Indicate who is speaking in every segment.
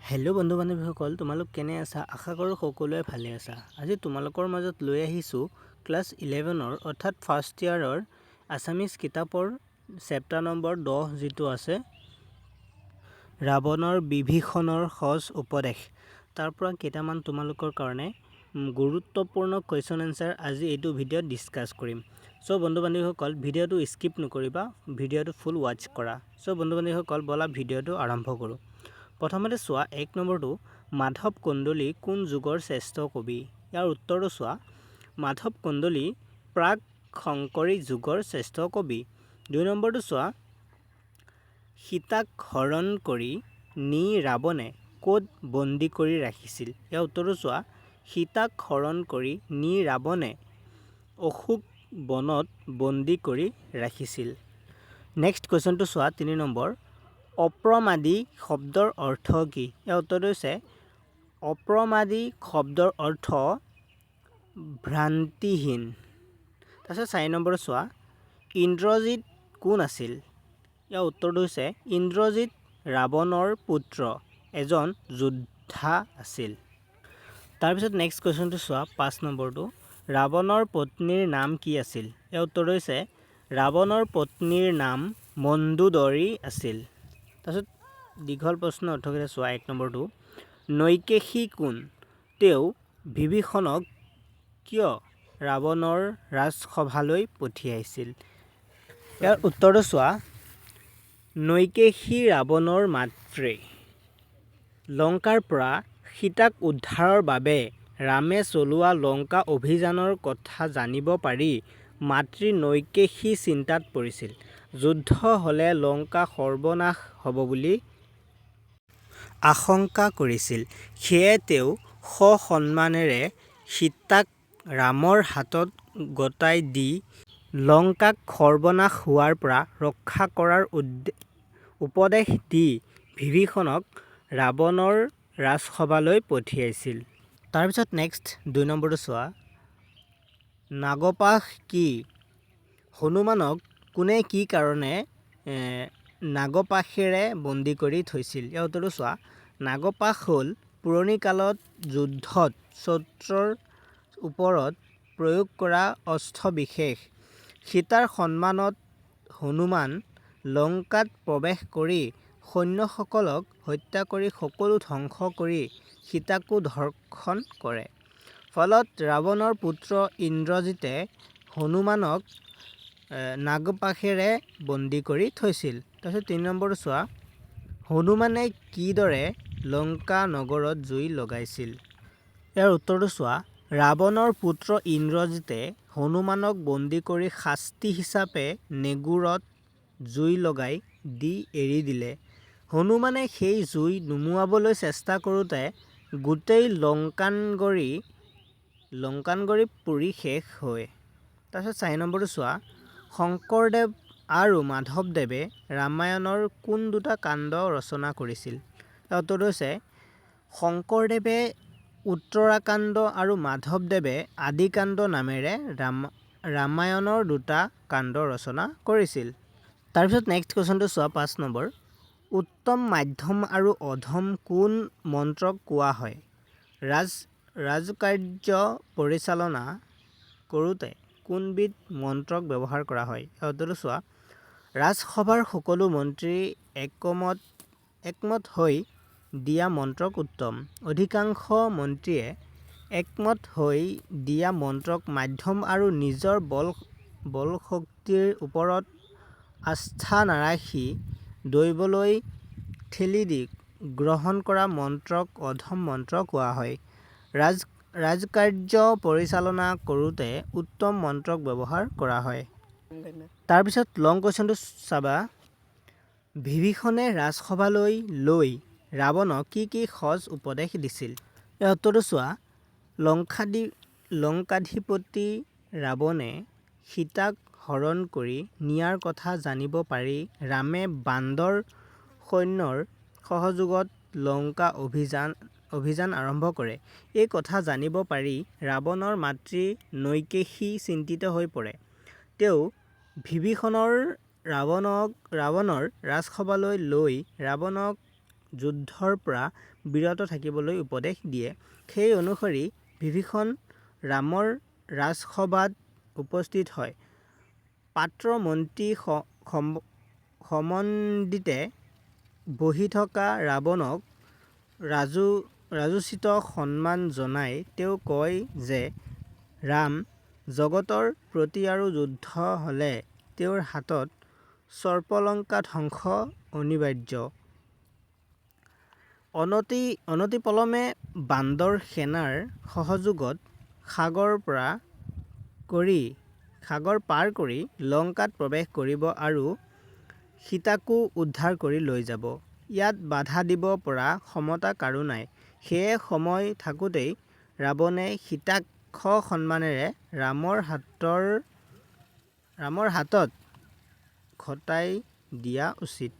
Speaker 1: Hello' বন্ধু বান্ধৱীসকল, তোমালোক কেনে আছা? আশা কৰোঁ সকলোৱে ভালে আছা। আজি তোমালোকৰ মাজত লৈ আহিছোঁ ক্লাছ 11ৰ অৰ্থাৎ ফাৰ্ষ্ট ইয়াৰৰ আছামিজ কিতাপৰ চেপ্টাৰ নম্বৰ 10 যিটো আছে ৰাৱণৰ বিভীষণৰ সজ উপদেশ। তাৰ পৰা কেইটামান তোমালোকৰ কাৰণে গুৰুত্বপূৰ্ণ কুৱেশ্যন এনচাৰ আজি এইটো ভিডিঅ'ত ডিছকাছ কৰিম। চ' বন্ধু বান্ধৱীসকল, ভিডিঅ'টো স্কিপ নকৰিবা, ভিডিঅ'টো ফুল ৱাচ কৰা। চ' বন্ধু বান্ধৱীসকল, ব'লা ভিডিঅ'টো আৰম্ভ কৰোঁ। প্ৰথমতে চোৱা 1 নম্বৰটো, মাধৱ কন্দলী কোন যুগৰ শ্ৰেষ্ঠ কবি? ইয়াৰ উত্তৰটো চোৱা, মাধৱ কন্দলী প্ৰাক শংকৰী যুগৰ শ্ৰেষ্ঠ কবি। 2 নম্বৰটো চোৱা, সীতাক হৰণ কৰি নি ৰাৱণে ক'ত বন্দী কৰি ৰাখিছিল? ইয়াৰ উত্তৰটো চোৱা, সীতাক হৰণ কৰি নি ৰাৱণে অশোক বনত বন্দী কৰি ৰাখিছিল। নেক্সট কুৱেশ্যনটো চোৱা 3 নম্বৰ, অপ্ৰমাদী শব্দৰ অৰ্থ কি? ইয়াৰ উত্তৰটো হৈছে অপ্ৰমাদী শব্দৰ অৰ্থ ভ্ৰান্তিহীন। তাৰপিছত 4 নম্বৰ চোৱা, ইন্দ্ৰজিৎ কোন আছিল? ইয়াৰ উত্তৰটো হৈছে ইন্দ্ৰজিৎ ৰাৱণৰ পুত্ৰ, এজন যোদ্ধা আছিল। তাৰপিছত নেক্সট কুৱেশ্যনটো চোৱা 5 নম্বৰটো, ৰাৱণৰ পত্নীৰ নাম কি আছিল? ইয়াৰ উত্তৰটো হৈছে ৰাৱণৰ পত্নীৰ নাম মণ্ডোদৰী আছিল। তাৰপিছত দীঘল প্ৰশ্ন অৰ্থকেইটা চোৱা 1 নম্বৰটো, নৈকেশী কোন? তেওঁ বিভীষণক কিয় ৰাৱণৰ ৰাজসভালৈ পঠিয়াইছিল? ইয়াৰ উত্তৰটো চোৱা, নৈকেশী ৰাৱণৰ মাতৃ। লংকাৰ পৰা সীতাক উদ্ধাৰৰ বাবে ৰামে চলোৱা লংকা অভিযানৰ কথা জানিব পাৰি মাতৃ নৈকেশী চিন্তাত পৰিছিল। যুদ্ধ হ'লে লংকা সৰ্বনাশ হ'ব বুলি আশংকা কৰিছিল। সেয়ে তেওঁ সসন্মানেৰে সীতাক ৰামৰ হাতত গতাই দি লংকাক সৰ্বনাশ হোৱাৰ পৰা ৰক্ষা কৰাৰ উপদেশ দি বিভীষণক ৰাৱণৰ ৰাজসভালৈ পঠিয়াইছিল। তাৰপিছত নেক্সট 2 নম্বৰটো চোৱা, নাগপাশ কি? হনুমানক কোনে কি কাৰণে নাগপাশেৰে বন্দী কৰি থৈছিল? ইয়াৰ উত্তৰটো চোৱা, নাগপাশ হ'ল পুৰণি কালত যুদ্ধত শত্ৰুৰ ওপৰত প্ৰয়োগ কৰা অস্ত্ৰ বিশেষ। সীতাৰ সন্মানত হনুমান লংকাত প্ৰৱেশ কৰি সৈন্যসকলক হত্যা কৰি সকলো ধ্বংস কৰি সীতাকো ধৰ্ষণ কৰে। ফলত ৰাৱণৰ পুত্ৰ ইন্দ্ৰজিতে হনুমানক নাগপাশেৰে বন্দী কৰি থৈছিল। তাৰপিছত 3 নম্বৰটো চোৱা, হনুমানে কিদৰে লংকা নগৰত জুই লগাইছিল? ইয়াৰ উত্তৰটো চোৱা, ৰাৱণৰ পুত্ৰ ইন্দ্ৰজিতে হনুমানক বন্দী কৰি শাস্তি হিচাপে নেগুৰত জুই লগাই দি এৰি দিলে। হনুমানে সেই জুই নুমুৱাবলৈ চেষ্টা কৰোঁতে গোটেই লংকানগৰী পুৰি শেষ হয়। তাৰপিছত 4 নম্বৰটো চোৱা, শংকৰদেৱ আৰু মাধৱদেৱে ৰামায়ণৰ কোন দুটা কাণ্ড ৰচনা কৰিছিল? ইয়াৰ উত্তৰটো হৈছে শংকৰদেৱে উত্তৰাকাণ্ড আৰু মাধৱদেৱে আদিকাণ্ড নামেৰে ৰামায়ণৰ দুটা কাণ্ড ৰচনা কৰিছিল। তাৰপিছত নেক্সট কুৱেশ্যনটো চোৱা 5 নম্বৰ, উত্তম মধ্যম আৰু অধম কোন মন্ত্ৰক কোৱা হয়? ৰাজকাৰ্য পৰিচালনা কৰোঁতে কোনবিধ মন্ত্ৰক ব্যৱহাৰ কৰা হয়? ইয়াৰ উত্তৰটো চোৱা, ৰাজসভাৰ সকলো মন্ত্ৰী একমত হৈ দিয়া মন্ত্ৰক উত্তম। অধিকাংশ মন্ত্ৰীয়ে একমত হৈ দিয়া মন্ত্ৰক মাধ্যম আৰু নিজৰ বলশক্তিৰ ওপৰত আস্থা নাৰাখি দৈৱলৈ ঠেলি দি গ্ৰহণ কৰা মন্ত্ৰক অধম মন্ত্ৰ কোৱা হয়। ৰাজকাৰ্য পৰিচালনা কৰোঁতে উত্তম মন্ত্ৰক ব্যৱহাৰ কৰা হয়। তাৰপিছত লং কুৱেশ্যনটো চাবা, বিভীষণে ৰাজসভালৈ লৈ ৰাৱণক কি কি সজ উপদেশ দিছিল? ইয়াৰ উত্তৰটো চোৱা, লংকাধিপতি ৰাৱণে সীতাক হৰণ কৰি নিয়াৰ কথা জানিব পাৰি ৰামে বান্দৰ সৈন্যৰ সহযোগত লংকা অভিযান আৰম্ভ কৰে। এই কথা জানিব পাৰি ৰাৱণৰ মাতৃ নৈকেশী চিন্তিত হৈ পৰে। তেওঁ বিভীষণৰ ৰাৱণৰ ৰাজসভালৈ লৈ ৰাৱণক যুদ্ধৰ পৰা বিৰত থাকিবলৈ উপদেশ দিয়ে। সেই অনুসৰি বিভীষণ ৰামৰ ৰাজসভাত উপস্থিত হয়। পাত্ৰ মন্ত্ৰী সমন্বিতে বহি থকা ৰাৱণক ৰাজোচিত সন্মান জনাই তেওঁ কয় যে ৰাম জগতৰ প্ৰতি আৰু যুদ্ধ হ'লে তেওঁৰ হাতত সৰ্পলংকা ধ্বংস অনিবাৰ্য। অনতিপলমে বান্দৰ সেনাৰ সহযোগত সাগৰ পাৰ কৰি লংকাত প্ৰৱেশ কৰিব আৰু সীতাকো উদ্ধাৰ কৰি লৈ যাব। ইয়াত বাধা দিব পৰা ক্ষমতা কাৰো নাই। সেয়ে সময় থাকোঁতেই ৰাৱণে সীতাক সসন্মানেৰে ৰামৰ হাতত গতাই দিয়া উচিত।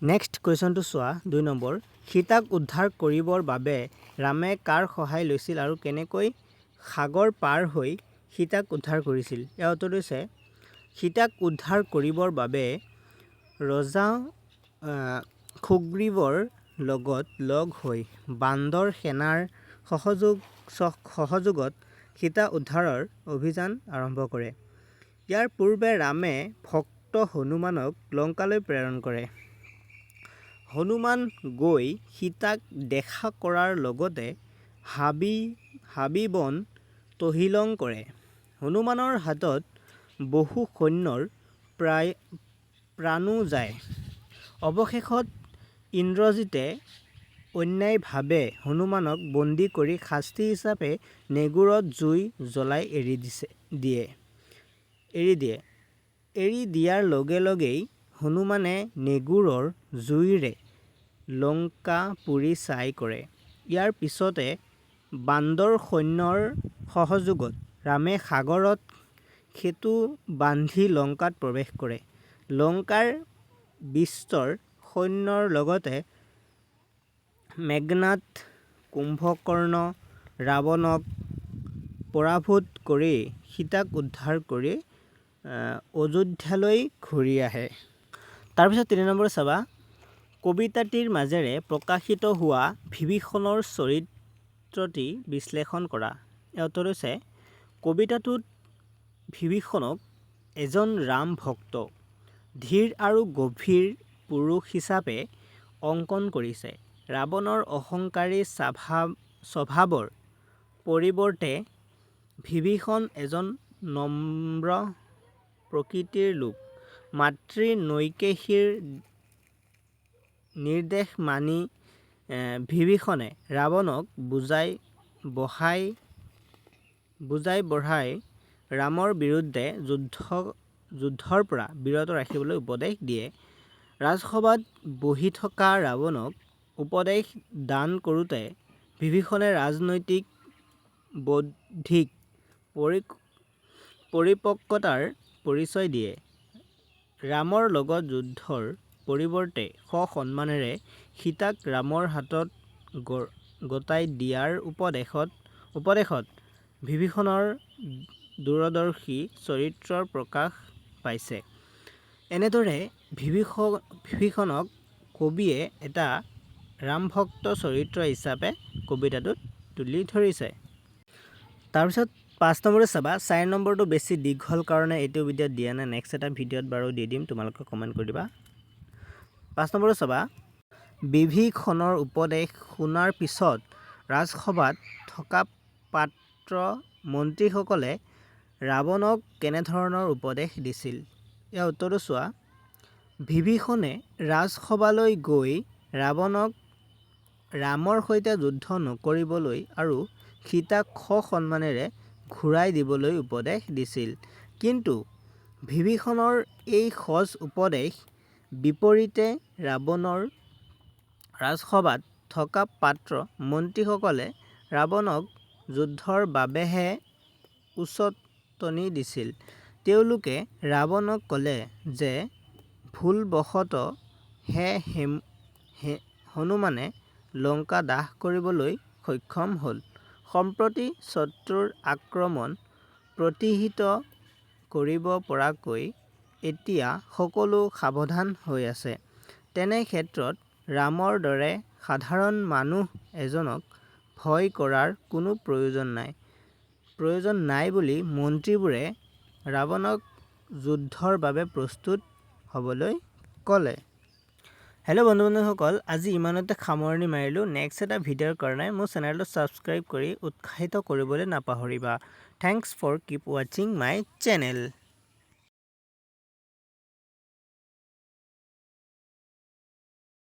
Speaker 1: নেক্সট কুৱেশ্যনটো চোৱা 2 নম্বৰ। সীতাক উদ্ধাৰ কৰিবৰ বাবে ৰামে কাৰ সহায় লৈছিল আৰু কেনেকৈ সাগৰ পাৰ হৈ সীতাক উদ্ধাৰ কৰিছিল? ইয়াৰ উত্তৰটো হৈছে সীতাক উদ্ধাৰ কৰিবৰ বাবে ৰজা সুগ্ৰীৱৰ লগত লগ হৈ বান্দৰ সেনাৰ সহযোগত সীতা উদ্ধাৰৰ অভিযান আৰম্ভ কৰে। ইয়াৰ পূৰ্বে ৰামে ভক্ত হনুমানক লংকালৈ প্ৰেৰণ কৰে। হনুমান গৈ সীতাক দেখা কৰাৰ লগতে হাবি বন তহিলং কৰে। হনুমানৰ হাতত বহু সৈন্যৰ প্ৰাণো যায়। অৱশেষত ইন্দ্ৰজিতে অন্যায়ভাৱে হনুমানক বন্দী কৰি শাস্তি হিচাপে নেগুৰত জুই জ্বলাই এৰি দিয়ে। এৰি দিয়াৰ লগে লগেই হনুমানে নেগুৰৰ জুইৰে লংকা পুৰি ছাই কৰে। ইয়াৰ পিছতে বান্দৰ সৈন্যৰ সহযোগত ৰামে সাগৰত সেতু বান্ধি লংকাত প্ৰৱেশ কৰে। লংকাৰ বিস্তৰ সৈন্যৰ লগতে মেঘনাদ, কুম্ভকৰ্ণ, ৰাৱণক পৰাভূত কৰি সীতাক উদ্ধাৰ কৰি অযোধ্যালৈ ঘূৰি আহে। তাৰপিছত 3 নম্বৰ চাবা। কবিতাটিৰ মাজেৰে প্ৰকাশিত হোৱা বিভীষণৰ চৰিত্ৰটি বিশ্লেষণ কৰা। ইয়াৰ উত্তৰ হৈছে কবিতাটোত বিভীষণক এজন ৰাম ভক্ত, ধীৰ আৰু গভীৰ পুৰুষ হিচাপে অংকন কৰিছে। ৰাৱণৰ অহংকাৰী স্বভাৱৰ পৰিৱৰ্তে বিভীষণ এজন নম্ৰ প্ৰকৃতিৰ লোক। মাতৃ নৈকেশীৰ নিৰ্দেশ মানি বিভীষণে ৰাৱণক বুজাই বঢ়াই ৰামৰ বিৰুদ্ধে যুদ্ধৰ পৰা বিৰত ৰাখিবলৈ উপদেশ দিয়ে। ৰাজসভাত বহি থকা ৰাৱণক উপদেশ দান কৰোঁতে বিভীষণে ৰাজনৈতিক বৌদ্ধিক পৰিপক্কতাৰ পৰিচয় দিয়ে। ৰামৰ লগত যুদ্ধৰ পৰিৱৰ্তে সসন্মানেৰে সীতাক ৰামৰ হাতত গতাই দিয়াৰ উপদেশত বিভীষণৰ দূৰদৰ্শী চৰিত্ৰৰ প্ৰকাশ পাইছে। এনেদৰে বিভীষণক কবিয়ে এটা ৰামভক্ত চৰিত্ৰ হিচাপে কবিতাটোত তুলি ধৰিছে। তাৰপিছত 5 নম্বৰটো চাবা। 4 নম্বৰটো বেছি দীঘল কাৰণে এইটো ভিডিঅ'ত দিয়া নাই। নেক্সট এটা ভিডিঅ'ত বাৰু দি দিম, তোমালোকে কমেণ্ট কৰি দিবা। 5 নম্বৰটো চাবা। বিভীষণৰ উপদেশ শুনাৰ পিছত ৰাজসভাত থকা পাত্ৰ মন্ত্ৰীসকলে ৰাৱণক কেনেধৰণৰ উপদেশ দিছিল? ইয়াৰ উত্তৰটো চোৱা। বিভীষণে ৰাজসভালৈ গৈ ৰাৱণক ৰামৰ সৈতে যুদ্ধ নকৰিবলৈ আৰু সীতাক সসন্মানেৰে ঘূৰাই দিবলৈ উপদেশ দিছিল। কিন্তু বিভীষণৰ এই সজ উপদেশ বিপৰীতে ৰাৱণৰ ৰাজসভাত থকা পাত্ৰ মন্ত্ৰীসকলে ৰাৱণক যুদ্ধৰ বাবেহে উচটনি দিছিল। তেওঁলোকে ৰাৱণক ক'লে যে ভুলবশতঃ হনুমানে লংকা দাহ কৰিবলৈ সক্ষম হ'ল। সম্প্ৰতি শত্ৰুৰ আক্ৰমণ প্ৰতিহত কৰিব পৰাকৈ এতিয়া সকলো সাৱধান হৈ আছে। তেনে ক্ষেত্ৰত ৰামৰ দৰে সাধাৰণ মানুহ এজনক ভয় কৰাৰ কোনো প্ৰয়োজন নাই বুলি মন্ত্ৰীবোৰে ৰাৱণক যুদ্ধৰ বাবে প্ৰস্তুত হ'বলৈ ক'লে। হেল্ল' বন্ধুসকল, আজি ইমানতে সামৰণি মাৰিলোঁ। নেক্সট এটা ভিডিঅ'ৰ কাৰণে মোৰ চেনেলটো ছাবস্ক্ৰাইব কৰি উৎসাহিত কৰিবলৈ নাপাহৰিবা। থেংকছ ফৰ কিপ ৱাচিং মাই চেনেল।